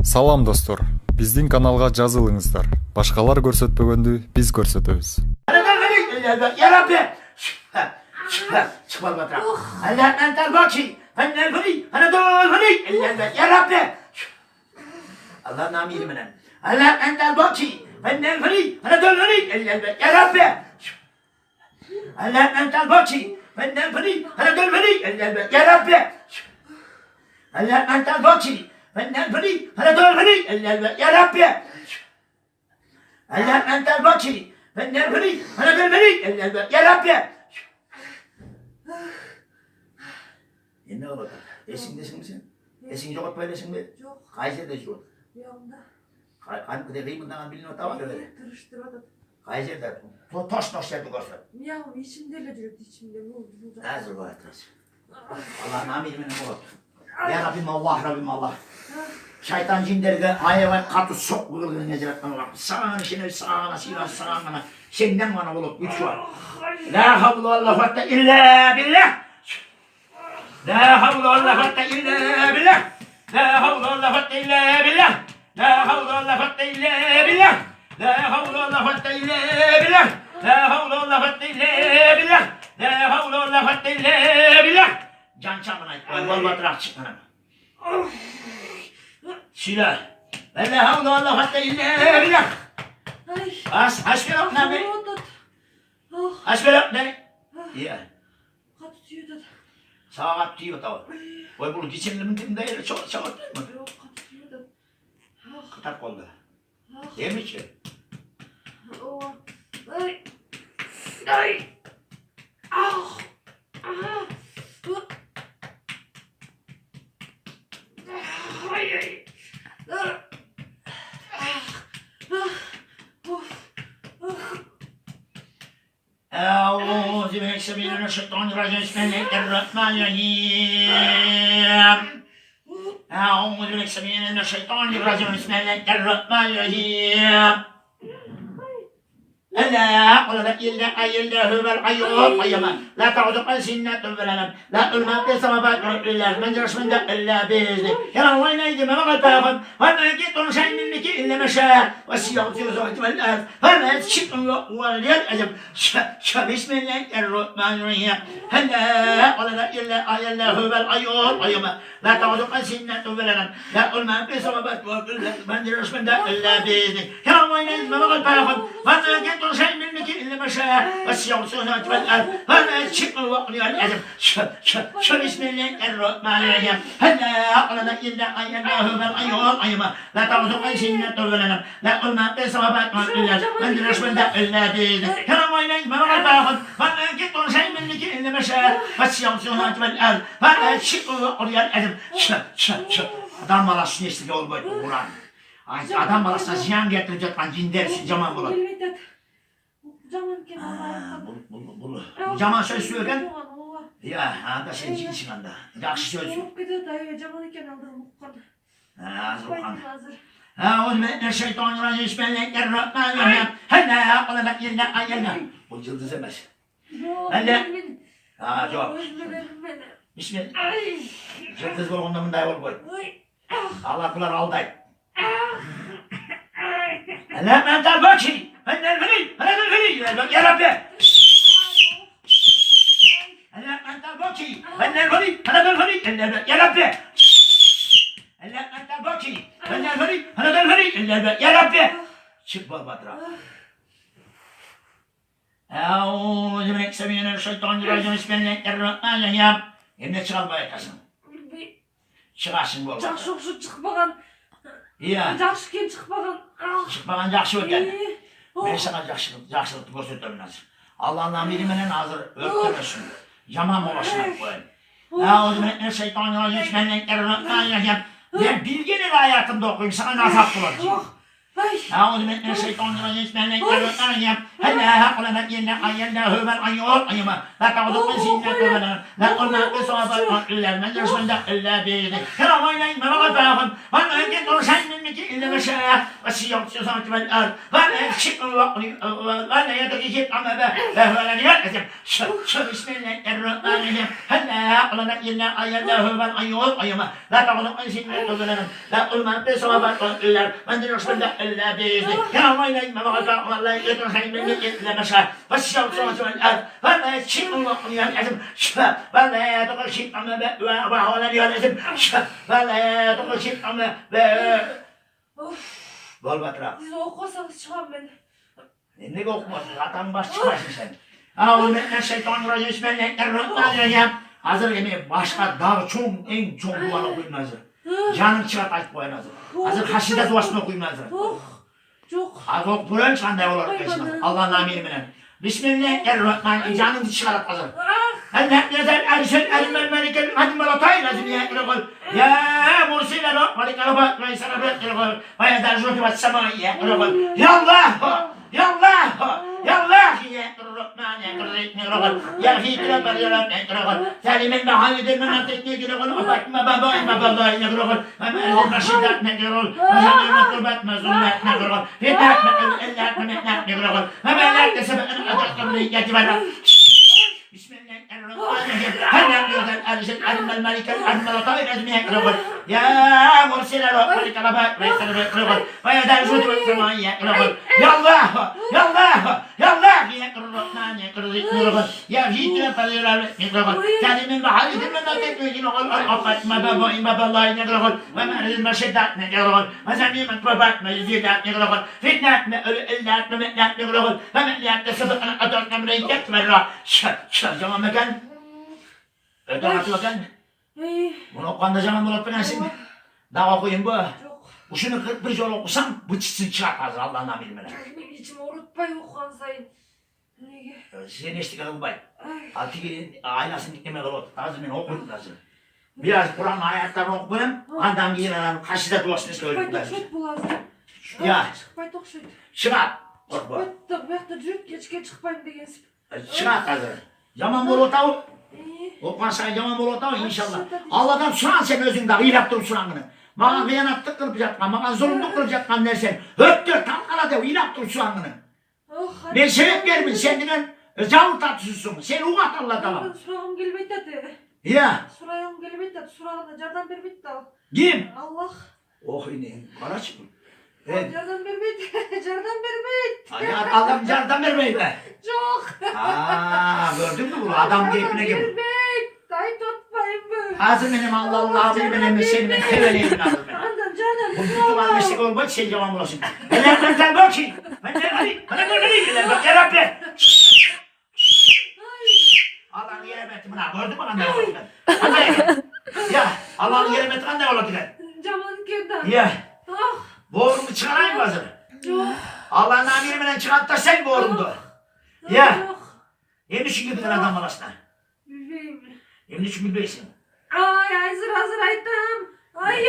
Салам достор, биздин каналга жазылыңыздар. Башкалар көрсөтпөгөндү биз көрсөтөбүз. يا ربي شوف البطرة هلا أنت الباكي أنا الفري أنا دول فري يا ربي الله نامي منن هلا أنت الباكي أنا الفري أنا دول فري يا ربي هلا أنت الباكي أنا الفري أنا دول فري يا ربي هلا أنت الباكي أنا الفري أنا دول فري يا ربي هلا أنت الباكي أنا الفري أنا دول فري يا ربي Ne oldu? Esindesin misin? Esin yok böylesin mi? Yok. Kayseri'de yok. Yanında. Hani kıdemli bundan bilmiyor tamam öyle. Tırıştırmadı. Kayseri'de toş yaptı korsan. Ya içimde öyle diyordu içimde. Ne oldu burada? Hazır bu etmez. Allah'ın amirim ne oldu? Ya Rabbim Allah Rabbim Allah. Şeytan cinlerine hayvan katı sok kırılığını necret Allah. Sağına şimdi sağına silah sağına. Senden bana olup güç var. La havlu Allah hatta illa billah. La havlu Allah hatta illa billah. La havlu Allah hatta illa billah. La havlu Allah hatta illa billah. La havlu Allah hatta illa billah. La havlu Allah hatta illa billah. La havlu Allah hatta illa billah. Can çamına vallahi bırak çıkma. Silah. La havlu Allah hatta illa billah. Hasbelak ne? Hasbelak ne? Ya. Katı diyordu. Saat diyor tamam. Vay bunu geçimlimin timde çok değil mi? Yok katı diyordu. Kıtak oldu. Değil mi ki? Ay. Ay. Ah. Ay ay. أعوذ بالله من الشيطان الرجيم بسم الله الرحمن الرحيم أعوذ بالله من الشيطان الرجيم بسم الله الرحمن الرحيم لا قل لا إلا إلا هو الحي القيوم لا تعود سنة ولا نوم لا علم في السماوات إلا من جرش من دق إلا بإذنه يا وين يجي ما قد فاهم وما جيت شيء منك إلا ما شاء والسياق في زوجة الأرض فما تشك واليد أجب بسم الله الرحمن الرحيم لا قل لا إلا إلا هو الحي القيوم لا تعود سنة ولا نوم لا علم في السماوات إلا من جرش من دق إلا بإذنه يا وين يجي ما قد فاهم وما جيت شيء منك إلا ما شاء والسياق في زوجة الأرض فما تشك واليد أجب بسم الله الرحمن الرحيم لا قل لا إلا إلا هو الحي القيوم لا تعود سنة ولا نوم لا علم في السماوات إلا من جرش من دق إلا بإذنه يا وين يجي ما قد فاهم وما جيت شيء منك إلا ما شاء والسياق في زوجة الأرض فما تشك واليد أجب Adam balasını işte olmayı Kur'an. Adam balasına ziyan getirecek lan cinder zaman bulan. Caman kenarında. Bu zaman söz söyleyen. Ya anda sen cinsin anda. Yakşı söz. Yok bir de dayı caman kenarında muhkan. Hazır okan. Hazır. أعوذ بالله من الشيطان الرجيم بسم الله الرحمن الرحيم هلا قل لا إلا إلا bu yıldız emez. Hadi. Cevap. Bismillah. Yıldız var ondan da yol koy. Allah kular alday. Hela mental bakşi. Hela fili. Hela fili. Ya Rabbi. Hela mental bakşi. Hela fili. Hela fili. Ya Rabbi. Hela mental bakşi. Hela fili. Hela fili. Ya Rabbi. Çık balbatra. أعوذ بالله من الشيطان الرجيم بسم الله الرحمن الرحيم Emne çalmaya kasın. Çıkarsın bu arada. Жақсы çıkmagan. Ya. Жақсы çıkmagan. Çıkmagan jakşı öten. Ben sana jakşılık gösterdim hazır. Allah'ın amiriyle hazır öptürürsün. Yaman olasına koyun. Eûzü billahi şeytanirracim. Bismillahirrahmanirrahim. Ben bilginin hayatımda okuyayım sana nasap bulacağım. Ay. أعوذ بالله من الشيطان الرجيم بسم الله الرحمن الرحيم هل هقلنا إن أينا هو الأيور أيما لا تعوذ من سنة ولا لا قلنا بصواب إلا من يرسل إلا بإذنه كلا وإلى ما بقى وأنا أجد شيء من مكي إلا مشاء والسيوم سيسمت بالأرض وأنا أكشف وأنا يدري شيء عما فهو الذي يكتب بسم الله الرحمن الرحيم هل هقلنا إن أينا هو الأيور أيما لا تعوذ من سنة ولا لا قلنا بصواب إلا من يرسل إلا بإذنه يا ويلي ما بقى والله يدري شيء من مكي إلا مشاء والسيوم سيسمت بالأرض وأنا أكشف شفاء ولا يدري شيء عما وهو الذي يكتب ولا يدري شيء عما Of. Bol batıra. Siz okusanız çıkan ben. Ne okumasın? Zaten baş çıkmasın sen. Euzubillahimineşşeytanirracim. Bismillahirrahmanirrahim. Hazır yemeği başka daha çok en çok duvar okuyun hazır. Canım çıkart açıp koyun hazır. Hazır haşide duasını okuyun hazır. Oh. Çok. Az ok buran çanda olur peşine. Allah'ın amiriyle. Bismillahirrahmanirrahim. Canım çıkart hazır. هل يزال أرسل الملك القدم رطاي لازم يقول يا مرسل ملك رباط ما يسربت يقول ويزال جود والسماء يقول يا الله يا الله يا الله يا الرحمن يقول يا في كلام الرب يقول ثاني من محل من منطقة يقول ما بابا ما بابا يقول ما المشيدات يقول ما المطلوبات ما زلات يقول في ذاك إلا من يقول ما لا تسبب أن أتقبل يجبر بسم الله الرحمن الرحيم هل يزال أرسل الملك القدم رطاي لازم يقول يا مرسل ملك رباط ما يسربت يقول ويزال جود والسماء يقول يا الله يا الله يا الله يقول الرحمن يقول يا في كلام الرب يقول ثاني من محل من منطقة يقول ما بابا ما بالله يقول وما المشدات يقول ما زمي من طبات ما يزيدات يقول فتنة إلا يقول وما يكتسب أن أدرك من يكتمل zaman mekan öde atı bakın bunu okanda zaman bulup binersin daha okuyun bu bu şunu 41 yol okusam bu çıksın çıkart hazır Allah'ın amirine Benim içim orutpay okuyan sayın. size neştik alın bay altı gelin aynasını diklemeye olur hazır beni okuyun hazır biraz Kur'an ayetlerini okuyun andan giyin adam kaşıda duasını söyleyip Çıkpay çok bulazım. ya Çıkpay çok şöyle. çıkart korkma Çıkpay jürt geçke çıkpayım degensin. çıkart hazır Yaman bol otağı, okuan sen yaman bol otağı inşallah. Allah'tan sunan sen özünde, ilahtır sunanını. Bana kıyanatlık kılıp yapma, bana zulümlük kılıp yapma dersen. Öptür, tamkala de, ilahtır sunanını. Ben sebep vermem, sendinen canlı tatlısısın. Sen uğat Allah tamam. Surağım gelmeydi dedi. Ya. Surağım gelmeydi dedi. Surağına cardan vermeydi al. Kim? Allah. Oh yine, karaç mı? Cardan vermeydi, cardan vermeydi. Ay adam cardan vermeyin be. Çok. Gördün mü bunu? Adam keyfine gibi. Vermeydi. Ay tutmayın böyle. Ağzım benim Allah Allah, benim senin heveleyim ağzım benim. Cardan, cardan. Bu bütün anlaştık olmak sen yaman bulasın. Eller sen bak ki. Ben de hadi. Bana böyle değil. Bak ya Rabbi. Allah'ın yere metti buna. Gördün mü lan ne oldu? Hadi. Ya Allah'ın yere metti lan ne oldu? Camın köyden. Ya. Ah. Boğurumu çıkarayım hazır. Yok. Allah'ın amirimden çıkart da sen boğurumdu. Ya. Yok. Yemişin gibiden adam balasına. Bileyim. Yemişin gibiysin. Ay hazır aytım. Ay.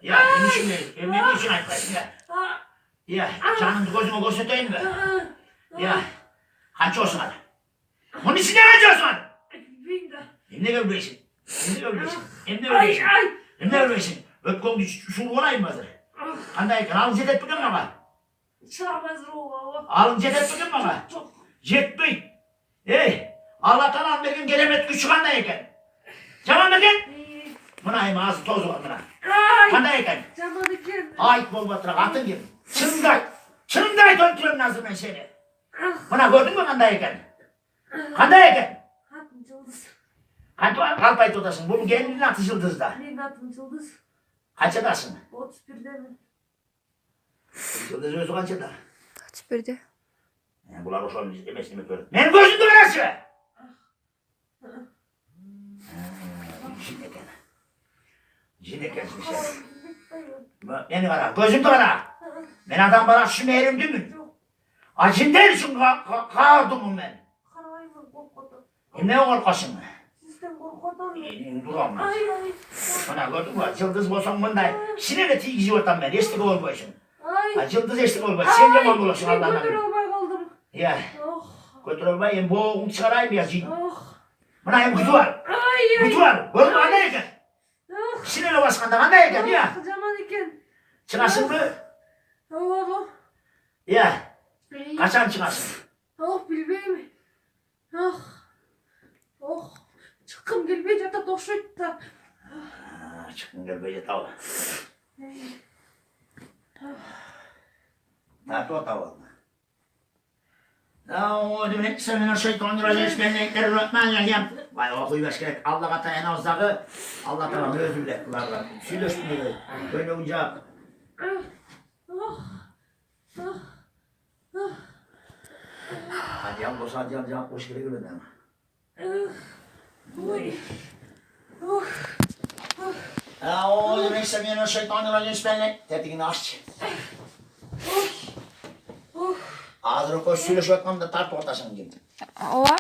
Ya yemişin gibi. Yemişin ayıklayın ya. Ya. Canım gözüme göstereyim mi? Ya. Kaç olsun hadi. Bunun için ne kaç olsun hadi? Bileyim de. Emne görmeysin. Emne görmeysin. Öpkön şu olayım hazır. Kandayken alın cedet bugün mü var? Çağmaz ruhu. Alın cedet bugün mü var? Çok. Jetbey. Allah'tan al bir gün gelemet güç kandayken. Tamam mı gün? Buna ayım ağzı toz var buna. Kandayken. Camını kendi. Ait bol batırak atın gibi. Çırımday döntürüm lazım ben seni. Buna gördün mü kandayken? Kandayken. Hatın çıldız. Kalpay tutasın. Bunu kendini atı yıldızda. Benim hatın çıldız. Kaçadasın? 31'de mi? Yıldız özü kaçada? Kaç birde? Bunlar hoş olmuş demesini mi gördün? Benim gözüm dönersin. Jineken sen. Beni var ha. Gözüm döner. Ben adam bana şu mehrim değil mi? Acın değilsin kağırdımım ben. Karavayım korkmadım. Ne korkasın? Sizden korkmadım mı? Duramaz. Ay. Bana gördün mü? Yıldız bosan bunday. Sinirle tigizi ortam ben. Estik olmuyorsun. Ay. Ay. Yıldız eşlik olmaz. Sen yaman bulasın Ben Allah'ına. götür olmay kaldım. Ya. Oh. Götür olmayayım. Boğun çıkarayım ya. Oh. Buna hem kutu var. Ay. Kutu var. Görün mü anne eken? Oh. Sinirli baskanda anne eken ya. Kocaman iken. Çıkarsın mı? Oh. Ya. Ay. Kaçan çıkarsın? Oh bilmeyim. Oh. Oh. Çıkkım gelmeyecek de dokşuydu da. Çıkın gel böyle tava. Tatlı o tava. Eûzü billahi mineşşeytanirracim. Bismillahirrahmanirrahim. Vay okuyuş gerek. Allah'a ta en azdağı. Allah tamam özür dilerim. Söyleştim böyle oyuncak. Oh. Oh. Oh. Hadi yan boş hadi yan boş gire göre ama. Oy. Oh. Eûzü billahi mineşşeytanirracim. Bismillah. Tetikini aç. Oh. Ağzını koş söyleş bakmam da tart ortasını gibi. Ova.